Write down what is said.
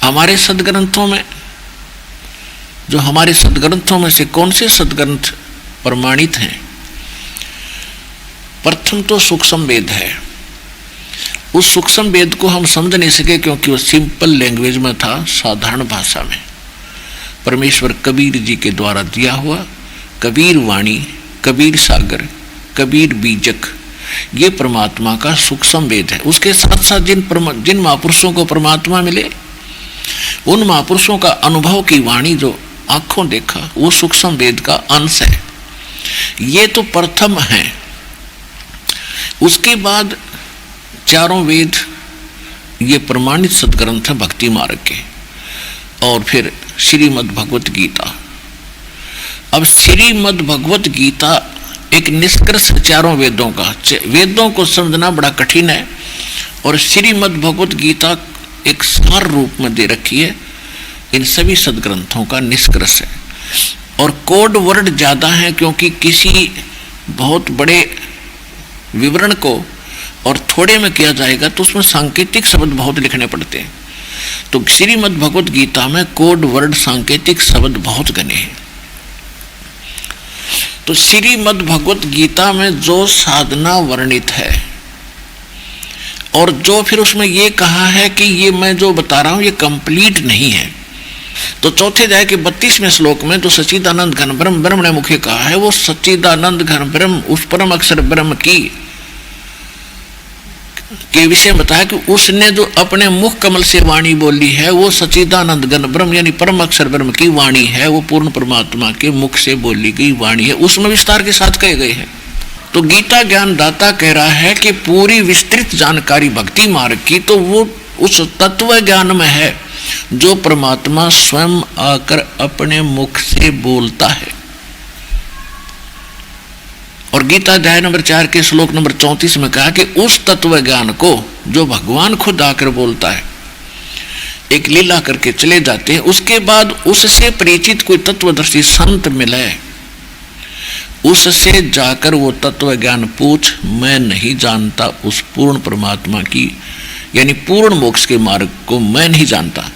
हमारे सदग्रंथों में, जो हमारे सदग्रंथों में से कौन से सदग्रंथ प्रमाणित हैं? प्रथम तो सूक्ष्म वेद है। उस सूक्ष्म वेद को हम समझ नहीं सके क्योंकि वो सिंपल लैंग्वेज में था, साधारण भाषा में। परमेश्वर कबीर जी के द्वारा दिया हुआ कबीर वाणी, कबीर सागर, कबीर बीजक, ये परमात्मा का सूक्ष्म वेद है। उसके साथ साथ जिन महापुरुषों को परमात्मा मिले, उन महापुरुषों का अनुभव की वाणी जो आंखों देखा, वो सूक्ष्म वेद का अंश है। ये तो प्रथम है। उसके बाद चारों वेद ये प्रमाणित सदग्रंथ है भक्ति मार्ग के, और फिर श्रीमद् भगवत गीता। अब श्रीमद् भगवत गीता एक निष्कर्ष चारों वेदों का, वेदों को समझना बड़ा कठिन है, और श्रीमद् भगवत गीता एक सार रूप में दे रखी है, इन सभी सदग्रंथों का निष्कर्ष है। और कोड वर्ड ज़्यादा है क्योंकि किसी बहुत बड़े विवरण को और थोड़े में किया जाएगा तो उसमें सांकेतिक शब्द बहुत लिखने पड़ते हैं। तो श्रीमद् भगवत गीता में कोड वर्ड सांकेतिक शब्द बहुत घने हैं। तो श्रीमद् भगवत गीता में जो साधना वर्णित है, और जो फिर उसमें ये कहा है कि ये मैं जो बता रहा हूं ये कंप्लीट नहीं है, तो चौथे अध्याय के 32वें श्लोक में जो सच्चिदानंद घन ब्रह्म ब्रह्म ने मुखे कहा है, वो सच्चिदानंद घन ब्रह्म, उस परम अक्षर ब्रह्म की के विषय बताया कि उसने जो अपने मुख कमल से वाणी बोली है, वो सच्चिदानंद घन ब्रह्म यानी परम अक्षर ब्रह्म की वाणी है, वो पूर्ण परमात्मा के मुख से बोली गई वाणी है। उसमें विस्तार के साथ कहे गए हैं। तो गीता ज्ञान दाता कह रहा है कि पूरी विस्तृत जानकारी भक्ति मार्ग की तो वो उस तत्व ज्ञान में है जो परमात्मा स्वयं आकर अपने मुख से बोलता है। और गीता अध्याय नंबर 4 के श्लोक नंबर 34 में कहा कि उस तत्व ज्ञान को जो भगवान खुद आकर बोलता है, एक लीला करके चले जाते हैं, उसके बाद उससे परिचित कोई तत्वदर्शी संत मिले, उससे जाकर वो तत्व ज्ञान पूछ, मैं नहीं जानता उस पूर्ण परमात्मा की यानी पूर्ण मोक्ष के मार्ग को मैं नहीं जानता।